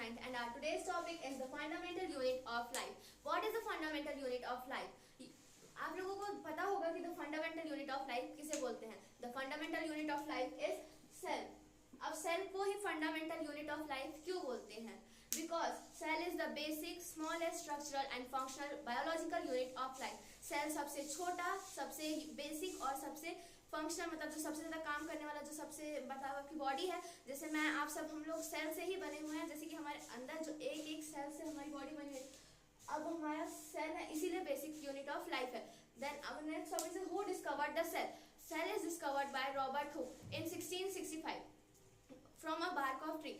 9th and our today's topic is the fundamental unit of life. What is the fundamental unit of life? आप लोगों को पता होगा कि the fundamental unit of life किसे बोलते हैं. The fundamental unit of life is cell. अब सेल को ही फंडामेंटल यूनिट ऑफ लाइफ क्यों बोलते हैं? Because cell is the basic smallest structural and functional biological unit of life. Cell सबसे छोटा, सबसे बेसिक और सबसे फंक्शनल, मतलब जो सबसे ज्यादा काम करने वाला, जो सबसे मतलब आपकी बॉडी है, जैसे मैं आप सब हम लोग सेल से ही बने हुए हैं. जैसे कि हमारे अंदर जो एक एक सेल से हमारी बॉडी बनी है, अब हमारा सेल है, इसीलिए बेसिक यूनिट ऑफ लाइफ है. देन अब next topic is who discovered the cell. Cell is discovered by Robert Hooke in 1665 from a bark of tree.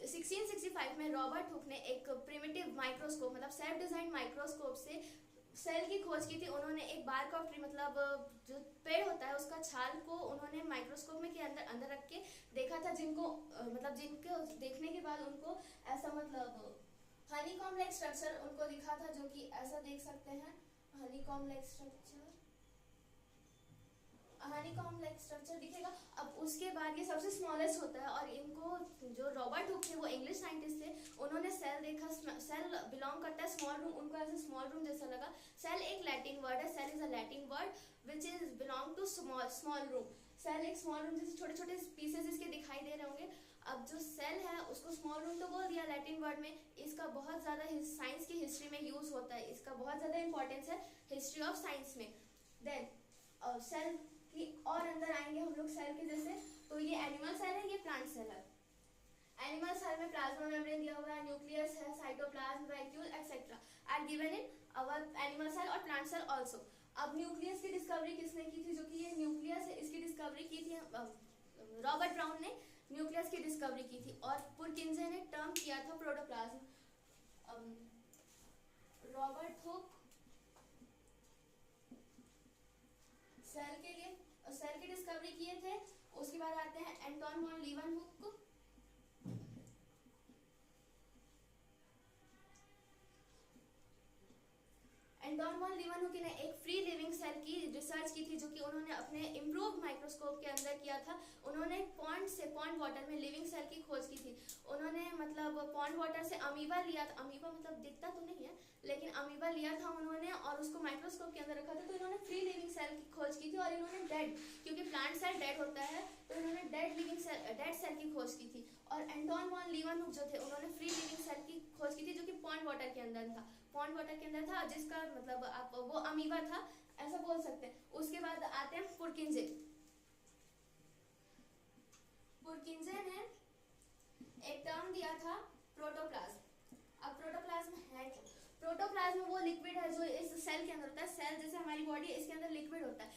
1665 में रॉबर्ट हुक ने एक प्रिमिटिव माइक्रोस्कोप, मतलब सेल्फ डिजाइन माइक्रोस्कोप से cell की खोज की थी. उन्होंने एक बार्क ऑफ ट्री, मतलब जो पेड़ होता है उसका छाल को उन्होंने माइक्रोस्कोप में के अंदर रख के देखा था. जिनको मतलब जिनको देखने के बाद उनको ऐसा मतलब हनीकॉम्ब लाइक स्ट्रक्चर उनको दिखा था, जो कि ऐसा देख सकते हैं हनीकॉम्ब लाइक स्ट्रक्चर दिखेगा. अब उसके बाद ये सबसे स्मॉलेस्ट होता है और इनको जो रॉबर्ट हुक थे वो इंग्लिश साइंटिस्ट थे. उन्होंने सेल देखा, सेल बिलोंग करता है स्मॉल रूम, उनको ऐसे स्मॉल रूम जैसा लगा. सेल एक लैटिन वर्ड है, cell is a Latin word which is belong to small room. Cell एक स्मॉल रूम, जैसे छोटे छोटे पीसेस इसके दिखाई दे रहे होंगे. अब जो सेल है उसको स्मॉल रूम तो बोल दिया लैटिन वर्ड में. इसका बहुत ज्यादा साइंस की हिस्ट्री में यूज होता है, इसका बहुत ज्यादा इंपॉर्टेंस है हिस्ट्री ऑफ साइंस में. देन सेल कि और अंदर आएंगे हम लोग सेल के जैसे, तो ये एनिमल सेल है, ये प्लांट सेल है. एनिमल सेल में प्लाज्मा मेम्ब्रेन दिया हुआ है, न्यूक्लियस है, cytoplasm, vacuole etcetera are given in our animal cell और प्लांट सेल आल्सो. अब न्यूक्लियस की डिस्कवरी किसने की थी? जो कि ये न्यूक्लियस है, इसकी डिस्कवरी की थी रॉबर्ट ब्राउन ने न्यूक्लियस की डिस्कवरी की थी. और पुरकिंजे ने टर्म किया था प्रोटोप्लाज्म. रॉबर्ट हुक सेल के लिए सेल की डिस्कवरी किए थे. उसके बाद आते हैं एंटोन वॉन लीवनहुक. एंटोन वॉन लीवनहुक ने एक फ्री लिविंग सेल की रिसर्च की थी, जो कि उन्होंने अपने इम्प्रूव्ड माइक्रोस्कोप के अंदर किया था. उन्होंने पॉन्ड वाटर में लिविंग सेल की खोज की थी. उन्होंने मतलब पॉन्ड वाटर से अमीबा लिया था. अमीबा मतलब दिखता तो नहीं है, लेकिन अमीबा लिया था उन्होंने और उसको माइक्रोस्कोप के अंदर रखा था. तो इन्होंने फ्री लिविंग सेल की खोज की थी. और इन्होंने डेड, क्योंकि प्लांट सेल डेड होता है, तो इन्होंने डेड सेल की खोज की थी. और एंटोन वॉन लीवनहुक जो थे, उन्होंने फ्री लिविंग सेल की खोज की थी, जो कि पॉन्ड वाटर के अंदर था. पॉन्ड वाटर के अंदर था, जिसका मतलब आप वो अमीबा था ऐसा बोल सकते हैं. उसके बाद आते हैं पुरकिंजे. पुरकिंजे ने एक टर्म दिया था प्रोटोप्लाज्म. अब प्रोटोप्लाज्म है क्या? प्रोटोप्लाज्म वो लिक्विड है जो इस सेल के अंदर होता है. सेल जैसे हमारी बॉडी है, इसके अंदर लिक्विड होता है.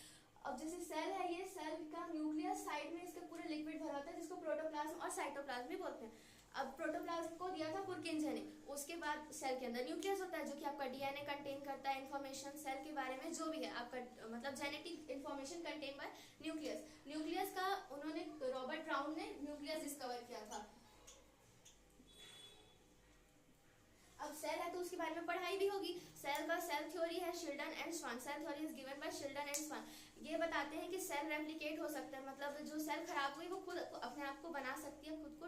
अब जैसे सेल है, ये सेल का न्यूक्लियस साइड में इसके पूरे लिक्विड भरा होता है, जिसको प्रोटोप्लाज्म और साइटोप्लाज्म भी बोलते हैं. अब प्रोटोप्लाज्म को दिया था पुरकिंजे ने. उसके बाद सेल के अंदर न्यूक्लियस होता है, जो कि आपका डीएनए कंटेन करता है, इन्फॉर्मेशन सेल के बारे में जो भी है आपका मतलब genetic information contain bye nucleus. Nucleus का उन्होंने रॉबर्ट ब्राउन ने न्यूक्लियस डिस्कवर किया था. अब सेल है तो उसके बारे में पढ़ाई भी होगी. सेल का सेल थ्योरी है Schleiden and Schwann. Cell theory is given by Schleiden and Schwann. ये बताते हैं कि सेल रेप्लिकेट हो सकता है, मतलब जो सेल खराब हुई वो खुद अपने आप को बना सकती है, खुद को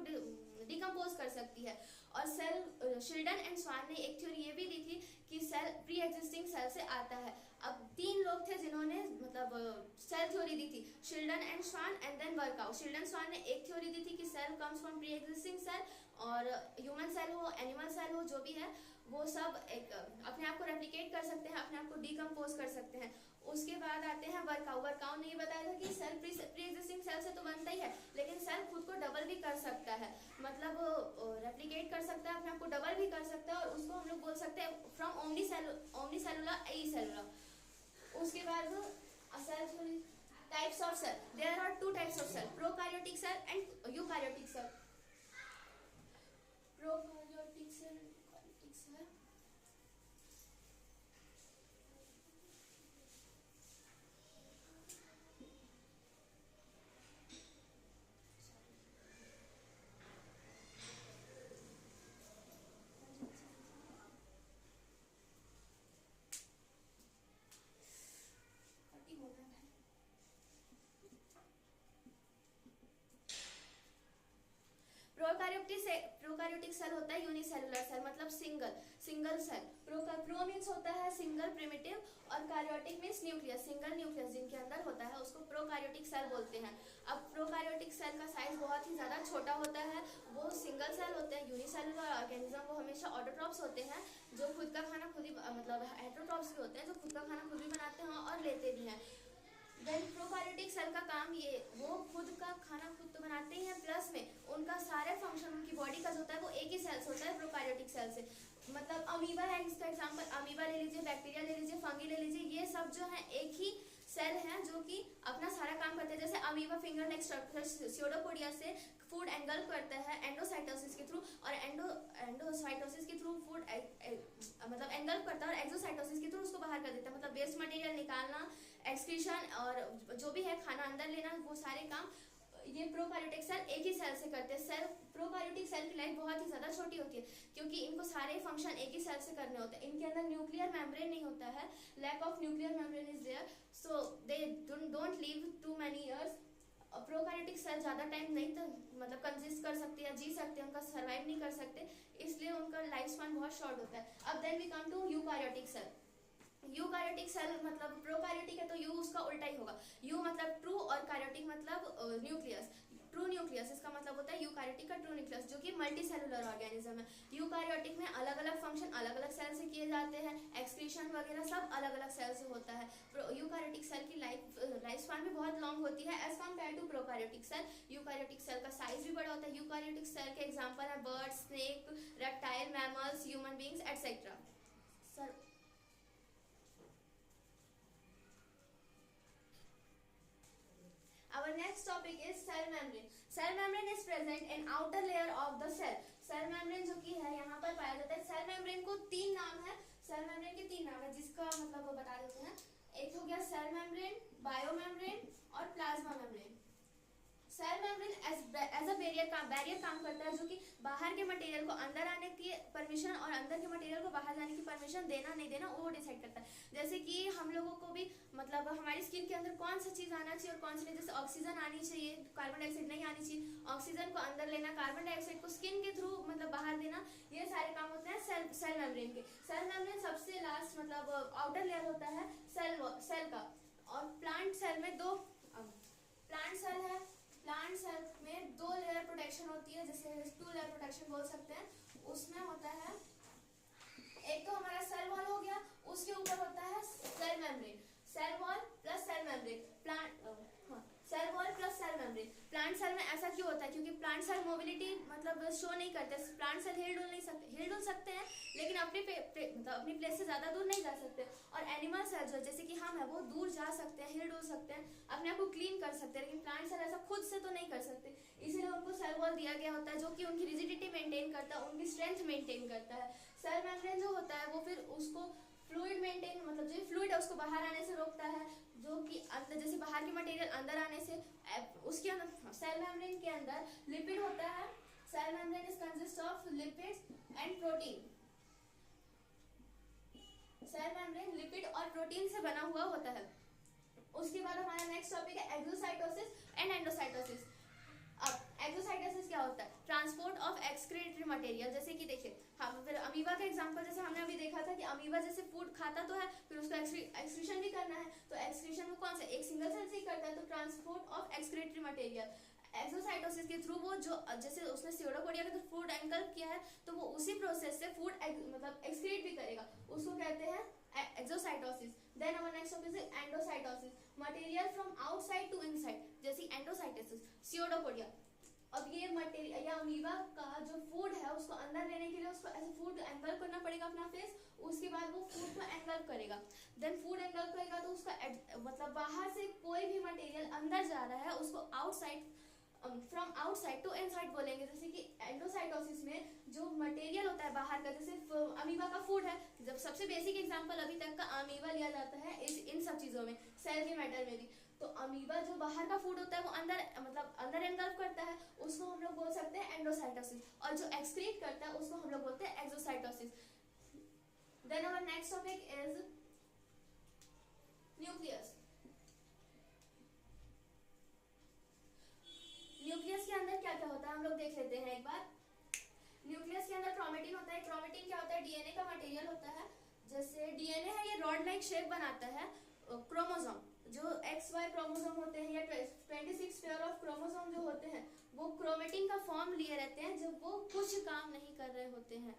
डिकम्पोज कर सकती है. और सेल शिल्डन एंड स्वान ने एक थ्योरी ये भी दी थी कि सेल प्री एग्जिस्टिंग सेल से आता है. अब 3 लोग थे जिन्होंने मतलब सेल थ्योरी दी थी, Schleiden and Schwann and then वर्कआउट. शिल्डन स्वान ने एक थ्योरी दी थी कि cell comes from pre existing cell, और ह्यूमन सेल हो, एनिमल सेल हो, जो भी है वो सब एक अपने आप को रेप्लिकेट कर सकते हैं, अपने आप को डिकम्पोज कर सकते हैं. उसके बाद आते हैं वर्कआउट. वर्कआउट ने ये बताया था कि सेल प्री एग्जिस्टिंग सेल से तो बनता ही है, लेकिन सेल खुद को डबल भी कर सकता है, मतलब रेप्लिकेट कर सकता है, अपने आप को डबल भी कर सकता है. और उसको हम लोग बोल सकते हैं फ्रॉम ओमनीसेलुलर एसेलुलर. उसके बाद cell types of cell. There are 2 types of cell, prokaryotic cell and eukaryotic cell. Prokaryotic cell, eukaryotic cell. Prokaryotic cell होता है यूनिसेलुलर सेल, मतलब सिंगल सेल। प्रो मीन्स होता है सिंगल प्रिमिटिव, और karyotic means nucleus, single nucleus जिनके अंदर होता है उसको प्रोकार्योटिक सेल बोलते हैं। अब प्रोकार्योटिक सेल का साइज बहुत ही ज़्यादा छोटा होता है, वो सिंगल सेल होते हैं, यूनिसेलुलर ऑर्गेनिज्म, वो हमेशा ऑटोट्रॉप्स होते हैं जो खुद का खाना खुद ही, मतलब हेटरोट्रॉप्स भी होते हैं जो खुद का खाना खुद भी बनाते हैं और लेते भी हैं। देन प्रोकार्योटिक सेल का काम ये, वो खुद का खाना खुद तो बनाते ही हैं, प्लस में उनका सारे फंक्शन उनकी बॉडी का जो होता है वो एक ही सेल से होता है, प्रोकार्योटिक सेल से। मतलब अमीबा है इसका एग्जांपल, अमीबा ले लीजिए, बैक्टीरिया ले लीजिए, फंगी ले लीजिए, ये सब जो है एक ही सेल हैं जो कि अपना सारा काम करते हैं। जैसे अमीबा फिंगर नेक स्ट्रक्चर स्यूडोपोडिया से फूड एंगल्फ करता है एंडोसाइटोसिस के थ्रू, और एंडोसाइटोसिस के थ्रू फूड मतलब एंगल्फ करता है, और एक्सोसाइटोसिस के थ्रू उसको बाहर कर देता है, मतलब वेस्ट मटेरियल निकालना, एक्सक्रीशन और जो भी है खाना अंदर लेना, वो सारे काम ये प्रोकार्योटिक सेल एक ही सेल से करते हैं। सेल प्रोकार्योटिक सेल की लाइफ बहुत ही ज़्यादा छोटी होती है क्योंकि इनको सारे फंक्शन एक ही सेल से करने होते हैं। इनके अंदर न्यूक्लियर मेम्ब्रेन नहीं होता है, lack of nuclear membrane is there, so they don't live too many years. Prokaryotic cell ज़्यादा टाइम नहीं तो मतलब कंजिस्ट कर सकते हैं, जी सकते हैं, उनका सर्वाइव नहीं कर सकते, इसलिए उनका लाइफ स्पैन बहुत शॉर्ट होता है। अब then we come to eukaryotic cell. Eukaryotic cell मतलब प्रोकार्योटिक है तो यू उसका उल्टा ही होगा, यू मतलब ट्रू और कार्योटिक मतलब न्यूक्लियस, ट्रू न्यूक्लियस, इसका मतलब होता है यूकार्योटिक का ट्रू न्यूक्लियस जो कि मल्टी सेलुलर ऑर्गेनिज्म है। यूकार्योटिक में अलग अलग फंक्शन अलग अलग सेल से किए जाते हैं, एक्सक्रीशन वगैरह सब अलग अलग सेल से होता है। यूकार्योटिक सेल की लाइफ स्पैन भी बहुत लॉन्ग होती है as compare to prokaryotic cell. Eukaryotic cell का साइज भी बड़ा होता है। यूकार्योटिक सेल के एग्जाम्पल है bird, snake, reptile, mammals, human beings etcetera. Sir our next topic is cell membrane. Cell membrane is present in outer layer of the cell. Cell membrane जो कि है यहाँ पर पाया जाता है। Cell membrane को तीन नाम है, Cell membrane के तीन नाम है जिसका मतलब वो बता देते हैं। एक हो गया cell membrane, bio membrane और plasma membrane। Cell membrane as a barrier काम करता है जो कि बाहर के मटेरियल को अंदर आने की परमिशन और अंदर के मटेरियल को बाहर जाने की परमिशन देना नहीं देना वो डिसाइड करता है। जैसे कि हम लोगों को भी मतलब हमारी स्किन के अंदर कौन सा चीज़ आना चाहिए और कौन सी नहीं, जैसे ऑक्सीजन आनी चाहिए, कार्बन डाइऑक्साइड नहीं आनी चाहिए, ऑक्सीजन को अंदर लेना, कार्बन डाइऑक्साइड को स्किन के थ्रू मतलब बाहर देना, ये सारे काम होते हैं सेल मेम्ब्रेन के। सेल मेम्ब्रेन सबसे लास्ट मतलब आउटर लेयर होता है सेल का। और प्लांट सेल में प्लांट सेल में दो लेयर प्रोटेक्शन होती है, जिसे 2 लेयर प्रोटेक्शन बोल सकते हैं। उसमें होता है एक तो हमारा सेल वॉल हो गया, उसके ऊपर होता है cell membrane, cell wall plus cell membrane, cell wall plus cell membrane. Plant cell में ऐसा क्यों होता है? क्योंकि प्लांट सेल मोबिलिटी मतलब शो नहीं करते, प्लांट सेल हिल डुल सकते हैं लेकिन अपनी प्लेस से ज़्यादा दूर नहीं जा सकते। और एनिमल सेल जो जैसे कि हम है वो दूर जा सकते हैं, हिल डुल सकते हैं, अपने आप को क्लीन कर सकते हैं, लेकिन प्लांट सेल ऐसा खुद से तो नहीं कर सकते, इसीलिए उनको सेल वॉल दिया गया होता है जो कि उनकी रिजिडिटी मेंटेन करता है, उनकी स्ट्रेंथ मेंटेन करता है। सेल मेम्ब्रेन जो होता है वो फिर उसको फ्लूइड मेंटेन मतलब जो फ्लूइड है उसको बाहर आने से रोकता है, जो कि अंदर जैसे बाहर की मटेरियल अंदर आने से उसके अंदर सेल मेम्ब्रेन के अंदर लिपिड होता है। Cell membrane is consist of lipids and protein. Cell membrane lipid और प्रोटीन से बना हुआ होता है। उसके बाद हमारा नेक्स्ट टॉपिक है एक्सोसाइटोसिस एंड एंडोसाइटोसिस। अब एक्सोसाइटोसिस क्या होता है? Transport of excretory material. जैसे कि देखिए हम फिर अमीबा का एग्जांपल जैसे हमने अभी देखा था कि अमीबा जैसे फूड खाता तो है फिर उसको एक्सक्रीशन भी करना है, तो एक्सक्रीशन को कौन सा एक सिंगल सेल से ही करता है, तो transport of excretory material. Exocytosis के थ्रू वो जो जैसे उसने स्यूडोपोडिया का फूड एंगल्फ किया है तो वो उसी प्रोसेस से फूड मतलब एक्सक्रीट भी करेगा, उसको कहते हैं exocytosis. Then our next topic is endocytosis, material from outside to inside, जैसे एंडोसाइटोसिस स्यूडोपोडिया। अब ये मटेरियल या अमीबा का जो फूड है उसको अंदर लेने के लिए उसको ऐसे फूड एंगल्फ करना पड़ेगा अपना फेस, उसके बाद वो फूड को एंगल्फ करेगा। देन फूड एंगल्फ करेगा तो उसका मतलब बाहर से कोई भी मटेरियल अंदर जा रहा है उसको outside from outside to inside बोलेंगे। जैसे कि एंडोसाइटोसिस में जो मटेरियल होता है बाहर का, जैसे अमीबा का फूड है, जब सबसे बेसिक एग्जांपल अभी तक का अमीबा लिया जाता है इन सब चीज़ों में, सेल के मैटर में भी। तो अमीबा जो बाहर का फूड होता है वो अंदर मतलब अंदर एंगल्फ करता है, उसको हम लोग बोल सकते हैं एंडोसाइटोसिस, और जो एक्सक्रीट करता है उसको हम लोग बोलते हैं exocytosis. Then our next topic is nucleus. Nucleus के अंदर क्या क्या होता है हम लोग देख लेते हैं एक बार। है क्रोमेटिन क्या होता है, डीएनए का मटेरियल होता है। जैसे डीएनए है, ये रॉड लाइक शेप बनाता है। क्रोमोसोम जो एक्स वाई क्रोमोसोम होते हैं या 26 पेयर ऑफ क्रोमोसोम जो होते हैं वो क्रोमेटिन का फॉर्म लिए रहते हैं जब वो कुछ काम नहीं कर रहे होते हैं।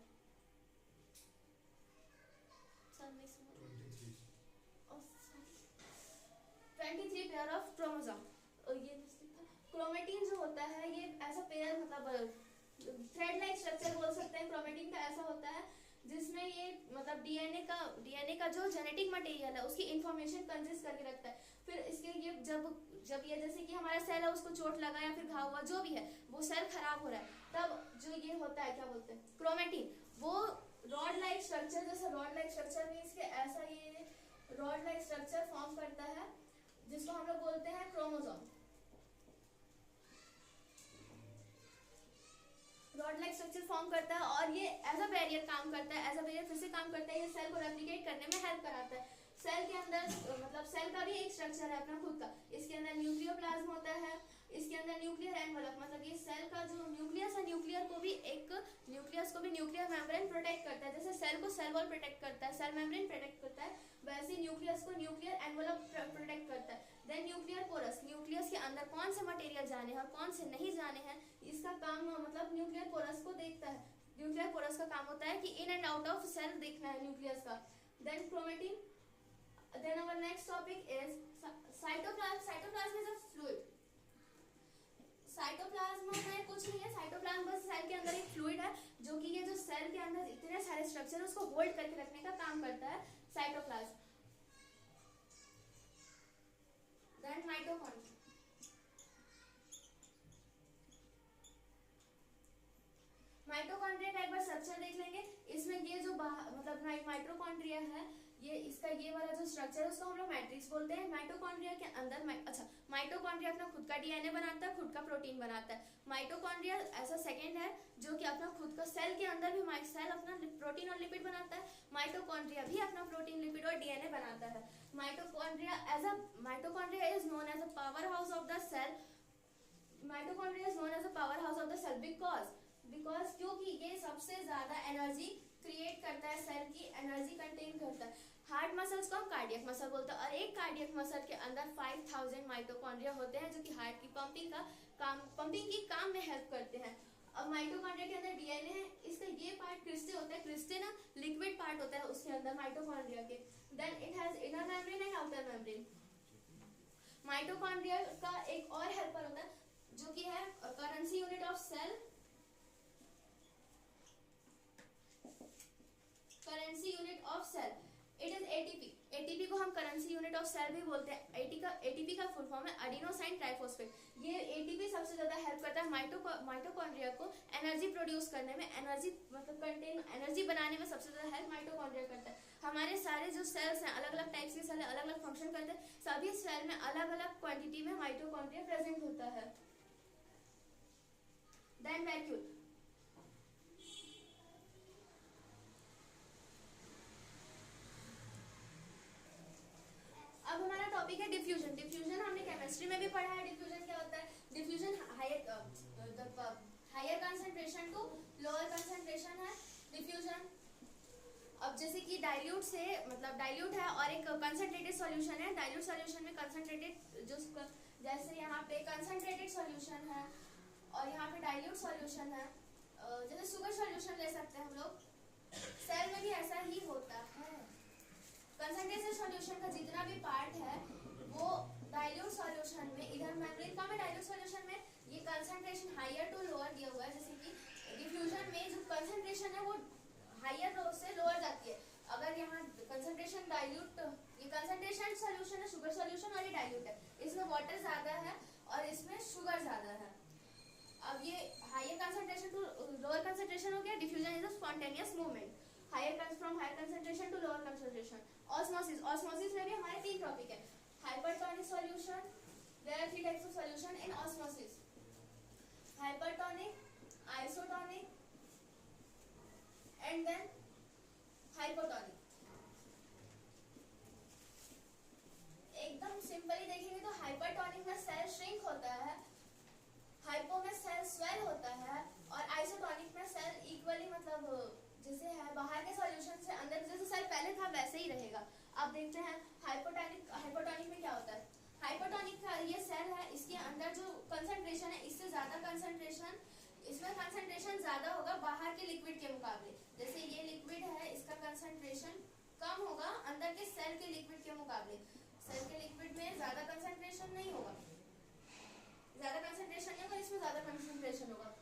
23 पेयर ऑफ क्रोमोसोम। ये क्रोमेटिन जो होता है ये ऐसा पेयर मतलब थ्रेड लाइक स्ट्रक्चर बोल सकते हैं क्रोमेटिन का, ऐसा होता है जिसमें ये मतलब डीएनए का जो जेनेटिक मटेरियल है उसकी इंफॉर्मेशन कंसिस्ट करके रखता है। फिर इसके ये जब ये जैसे कि हमारा सेल है उसको चोट लगा या फिर घाव हुआ जो भी है वो सेल खराब हो रहा है तब जो ये होता है क्या बोलते हैं क्रोमेटिन, वो रॉड लाइक स्ट्रक्चर, जैसे रॉड लाइक स्ट्रक्चर मींस के ऐसा ये रॉड लाइक स्ट्रक्चर फॉर्म करता है जिसको हम लोग बोलते हैं chromosome. Rod like structure form करता है और ये एज अ बैरियर काम करता है, एज अ बैरियर फिर से काम करता है। ये सेल को रेप्लिकेट करने में हेल्प कराता है। सेल के अंदर मतलब सेल का भी एक स्ट्रक्चर है अपना खुद का। इसके अंदर न्यूक्लियोप्लाज्म होता है, इसके अंदर न्यूक्लियर एनवलप मतलब ये सेल का जो न्यूक्लियस है, न्यूक्लियर को भी न्यूक्लियर मेम्ब्रेन प्रोटेक्ट करता है। जैसे सेल को सेल वॉल प्रोटेक्ट करता है, सेल मेम्ब्रेन प्रोटेक्ट करता है, वैसे न्यूक्लियस को न्यूक्लियर एनवलप प्रोटेक्ट करता है। देन न्यूक्लियर पोरस, न्यूक्लियस के अंदर कौन से मटेरियल जाने हैं और कौन से नहीं जाने हैं इसका काम मतलब न्यूक्लियर पोरस को देखता है। न्यूक्लियर पोरस का काम होता है कि in and out of cell देखना है न्यूक्लियस का। Then chromatin, then our next topic is cytoplasm. Cytoplasm is a fluid. Cytoplasm में कुछ नहीं है, साइटोप्लाज्म बस सेल के अंदर एक फ्लूइड है जो कि ये जो सेल के अंदर इतने सारे स्ट्रक्चर उसको होल्ड करके रखने का काम करता है साइटोप्लाज्म। Then mitochondria. माइटोकॉन्ड्रिया का एक बार स्ट्रक्चर देख लेंगे। इसमें ये जो मतलब माइटोकॉन्ड्रिया है ये इसका ये वाला जो स्ट्रक्चर है उसको हम लोग मैट्रिक्स बोलते हैं। माइटोकॉन्ड्रिया के अंदर माइटोकॉन्ड्रिया अपना खुद का डीएनए बनाता है, खुद का प्रोटीन बनाता है। माइटोकॉन्ड्रिया ऐसा सेकंड है जो कि अपना खुद का सेल के अंदर भी सेल अपना प्रोटीन और लिपिड बनाता है। माइटोकॉन्ड्रिया भी अपना प्रोटीन, लिपिड और डीएनए बनाता है। Mitochondria is known as a powerhouse of the cell. Mitochondria is known as a powerhouse of the cell because क्योंकि ये सबसे ज्यादा एनर्जी क्रिएट करता है, सेल की एनर्जी कंटेन करता है। हार्ट मसल्स को हम कार्डियक मसल बोलते हैं और एक कार्डियक मसल के अंदर 5000 माइटोकॉन्ड्रिया होते हैं जो कि हार्ट की पंपिंग की काम में हेल्प करते हैं। अब माइटोकॉन्ड्रिया के अंदर डीएनए है, इसका ये पार्ट क्रिस्टे होता है। क्रिस्टे ना लिक्विड पार्ट होता है उसके अंदर माइटोकॉन्ड्रिया के। Then it has inner membrane and outer membrane. Mitochondria का एक और हेल्पर होता है जो कि है currency unit of cell. Currency unit of cell it is ATP. ATP को हम करेंसी यूनिट ऑफ सेल भी बोलते हैं। एटीपी का फुल फॉर्म है एडिनोसाइन ट्राइफॉस्फेट। ये एटीपी सबसे ज्यादा हेल्प करता है माइटोकॉन्ड्रिया को एनर्जी प्रोड्यूस करने में, एनर्जी मतलब एनर्जी बनाने में सबसे ज्यादा हेल्प माइटोकॉन्ड्रिया करता है। हमारे सारे जो सेल्स हैं अलग अलग टाइप्स के सेल अलग अलग फंक्शन करते हैं, सभी सेल में अलग अलग क्वांटिटी में माइटोकॉन्ड्रिया प्रेजेंट होता है। Then vacuole. अब हमारा टॉपिक है डिफ्यूजन। डिफ्यूजन हमने केमिस्ट्री में भी पढ़ा है। डिफ्यूजन क्या होता है? Diffusion higher concentration to lower concentration है डिफ्यूजन। अब जैसे कि डाइल्यूट से मतलब डाइल्यूट है और एक कंसंट्रेटेड सॉल्यूशन है। डाइल्यूट सॉल्यूशन में कंसंट्रेटेड जो जैसे यहाँ पे कंसंट्रेटेड सॉल्यूशन है और यहाँ पे डाइल्यूट सॉल्यूशन है। जैसे शुगर सॉल्यूशन ले सकते हैं हम लोग। सेल में भी ऐसा ही होता है। कंसंट्रेटेड सॉल्यूशन का जितना भी पार्ट है वो डाइल्यूट सॉल्यूशन में, इधर मेम्ब्रेन का में डाइल्यूट सॉल्यूशन में ये कंसंट्रेशन हायर टू लोअर दिया हुआ है। जैसे कि डिफ्यूजन में जो कंसंट्रेशन है वो हायर से लोअर जाती है। अगर यहाँ कंसंट्रेशन डाइल्यूट, ये कंसंट्रेशन सॉल्यूशन है शुगर सॉल्यूशन और ये डाइल्यूट है, इसमें वाटर ज्यादा है और इसमें शुगर ज्यादा है। अब ये higher concentration to lower concentration हो गया। Diffusion is a spontaneous movement from higher concentration to lower concentration. Osmosis, osmosis में भी हमारे 3 टॉपिक है। Hypertonic solution, there are 3 types of solution in osmosis. Hypertonic, isotonic and then hypotonic. एकदम simply देखेंगे तो hypertonic में सेल श्रिंक होता है, हाइपो में सेल स्वेल होता है और आइसोटोनिक में सेल इक्वली मतलब अब देखते हैं हाइपोटोनिक में क्या होता है। हाइपोटोनिक का ये सेल है, इसके अंदर जो कंसंट्रेशन है इससे ज्यादा कंसंट्रेशन, इसमें कंसंट्रेशन ज्यादा होगा बाहर के लिक्विड के मुकाबले। जैसे ये लिक्विड है, इसका कंसंट्रेशन कम होगा अंदर के सेल के लिक्विड के मुकाबले। सेल के लिक्विड में ज्यादा कंसंट्रेशन नहीं होगा, ज्यादा कंसंट्रेशन नहीं होगा, इसमें ज्यादा कंसंट्रेशन होगा।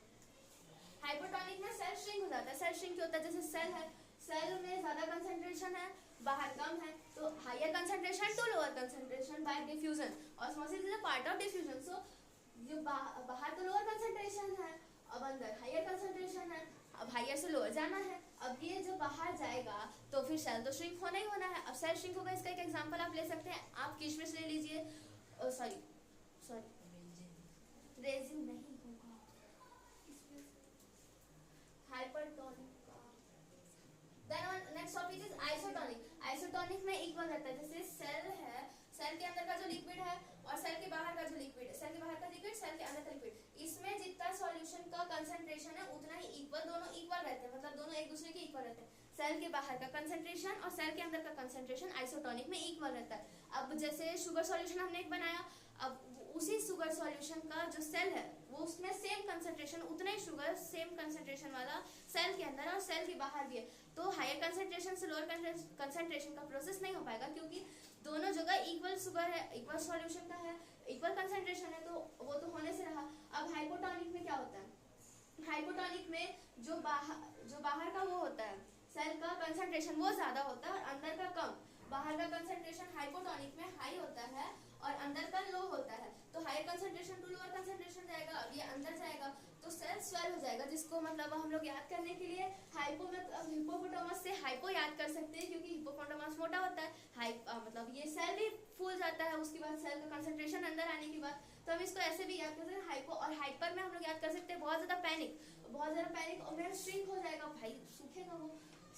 हाइपोटोनिक में सेल श्रिंक हो जाता है। सेल श्रिंक होता है, जैसे सेल है, सेल में ज्यादा कंसंट्रेशन है, बाहर कम है, तो higher concentration to lower concentration by diffusion. Osmosis is a part of diffusion. So जो बाहर तो लोअर कंसंट्रेशन है, अब अंदर हायर कंसंट्रेशन है, अब हायर से लोअर जाना है। अब ये जब बाहर जाएगा तो फिर सेल तो श्रिंक होना ही होना है। अब सेल श्रिंक होगा, इसका एक एग्जांपल आप ले सकते हैं। आप किशमिश ले लीजिए, सॉरी रेजिन नहीं होगा, हाइपरटोनिक का। Then next topic is isotonic. Isotonic में इक्वल रहता है, जैसे सेल है, सेल के अंदर का जो लिक्विड है और सेल के बाहर का जो लिक्विड है, सेल के बाहर का लिक्विड, सेल के अंदर का लिक्विड, इसमें जितना सॉल्यूशन का कंसंट्रेशन है उतना ही इक्वल, दोनों इक्वल रहते हैं, मतलब दोनों एक दूसरे के इक्वल रहते हैं। सेल के बाहर का कंसंट्रेशन और सेल के अंदर का कंसंट्रेशन आइसोटोनिक में इक्वल रहता है। अब जैसे शुगर सॉल्यूशन हमने एक बनाया, अब उसी शुगर सॉल्यूशन का जो सेल है वो उसमें सेम कंसंट्रेशन, उतना ही शुगर सेम कंसंट्रेशन वाला सेल के अंदर और सेल के बाहर भी है। तो हायर कंसंट्रेशन से लोअर कंसंट्रेशन का प्रोसेस नहीं हो पाएगा, क्योंकि दोनों जगह इक्वल शुगर है, इक्वल सॉल्यूशन का है, इक्वल कंसंट्रेशन है, तो वो तो होने से रहा। अब हाइपोटोनिक में क्या होता है, हाइपोटोनिक में जो बाहर का वो होता है, सेल का कंसंट्रेशन वो ज्यादा होता है और अंदर का कम। बाहर का कंसंट्रेशन हाइपोटोनिक में हाई होता है और अंदर का लो होता है, तो higher concentration to lower concentration जाएगा, अब ये अंदर जाएगा तो सेल स्वेल हो जाएगा, जिसको मतलब हम लोग याद करने के लिए हिप्पोपोटामस से हाइपो याद कर सकते हैं, क्योंकि हिप्पोपोटामस मोटा होता है, मतलब ये सेल भी फूल जाता है उसके बाद सेल का कंसंट्रेशन अंदर आने के बाद, तो हम इसको ऐसे भी याद कर सकते हैं हाइपो। और हाइपर में हम लोग याद कर सकते हैं बहुत ज्यादा पैनिक और मेरा श्रिंक हो जाएगा, भाई सूखेगा वो,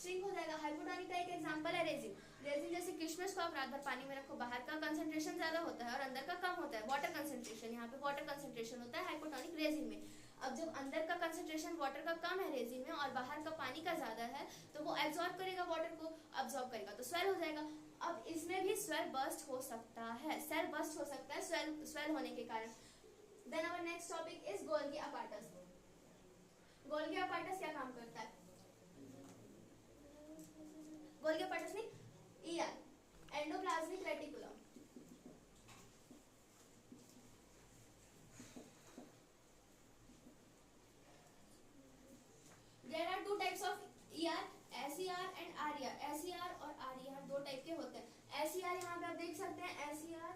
श्रिंक हो जाएगा। हाइपोटोनिक का एक एग्जांपल है रेजिन। रेजिन जैसे किशमिश को आप रात भर पानी में रखो, बाहर का कंसंट्रेशन ज्यादा होता है और अंदर का कम होता है, वाटर कंसंट्रेशन, यहाँ पे वाटर कंसंट्रेशन होता है हाइपोटोनिक रेजिन में। अब जब अंदर का कंसंट्रेशन वाटर का कम है रेजिन में और बाहर का पानी का ज्यादा है, तो वो एब्जॉर्ब करेगा, वाटर को अब्जॉर्ब करेगा तो स्वेल हो जाएगा। अब इसमें भी स्वेल बर्स्ट हो सकता है, सेल बर्स्ट हो सकता है स्वेल होने के कारण। Then our next topic is Golgi apparatus. Golgi apparatus क्या काम करता है? गोल्गी अपार्टस में ER, endoplasmic reticulum. There are two types of ER, SER and RER। SER और RER दो टाइप के होते हैं। SER यहाँ पे आप देख सकते हैं, SER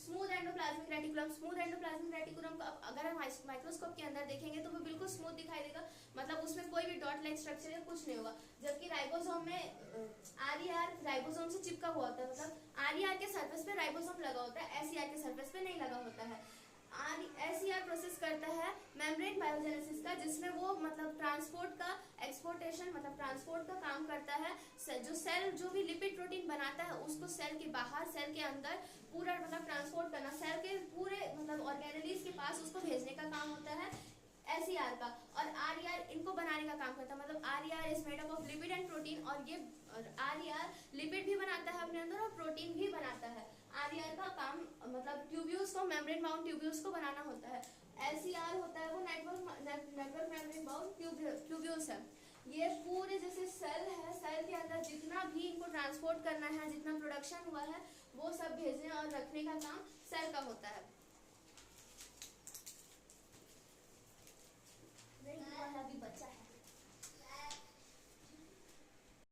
smooth endoplasmic reticulum. Smooth endoplasmic reticulum को अगर हम माइक्रोस्कोप के अंदर देखेंगे तो वो बिल्कुल स्मूथ दिखाई देगा, मतलब उसमें कोई भी डॉट लाइक स्ट्रक्चर या कुछ नहीं होगा। जबकि राइबोसोम में RER राइबोसोम से चिपका हुआ होता है, मतलब RER के सरफेस पे राइबोसोम लगा होता है, SER के सरफेस पे नहीं लगा होता है। SER प्रोसेस करता है मेम्ब्रेन बायोजेनेसिस का, जिसमें वो मतलब ट्रांसपोर्ट का एक्सपोर्टेशन, मतलब ट्रांसपोर्ट का काम करता है। जो सेल जो भी लिपिड प्रोटीन बनाता है उसको सेल के बाहर, सेल के अंदर पूरा मतलब ट्रांसपोर्ट करना, सेल के पूरे मतलब ऑर्गेनेलिज के पास उसको भेजने का काम होता है SER का। और RER इनको बनाने का काम करता है, मतलब RER is made up of lipid and protein, और ये RER लिपिड भी बनाता है अपने अंदर और प्रोटीन भी बनाता है। RER का काम मतलब ट्यूब्यूल्स को, मेम्ब्रेन बाउंड ट्यूब्यूल्स को बनाना होता है। SER होता है वो नेटवर्क मेम्ब्रेन बाउंड ट्यूब्यूल्स है। ये पूरे जैसे सेल है, सेल के अंदर जितना भी इनको ट्रांसपोर्ट करना है, जितना प्रोडक्शन हुआ है वो सब भेजने और रखने का काम सेल का होता है।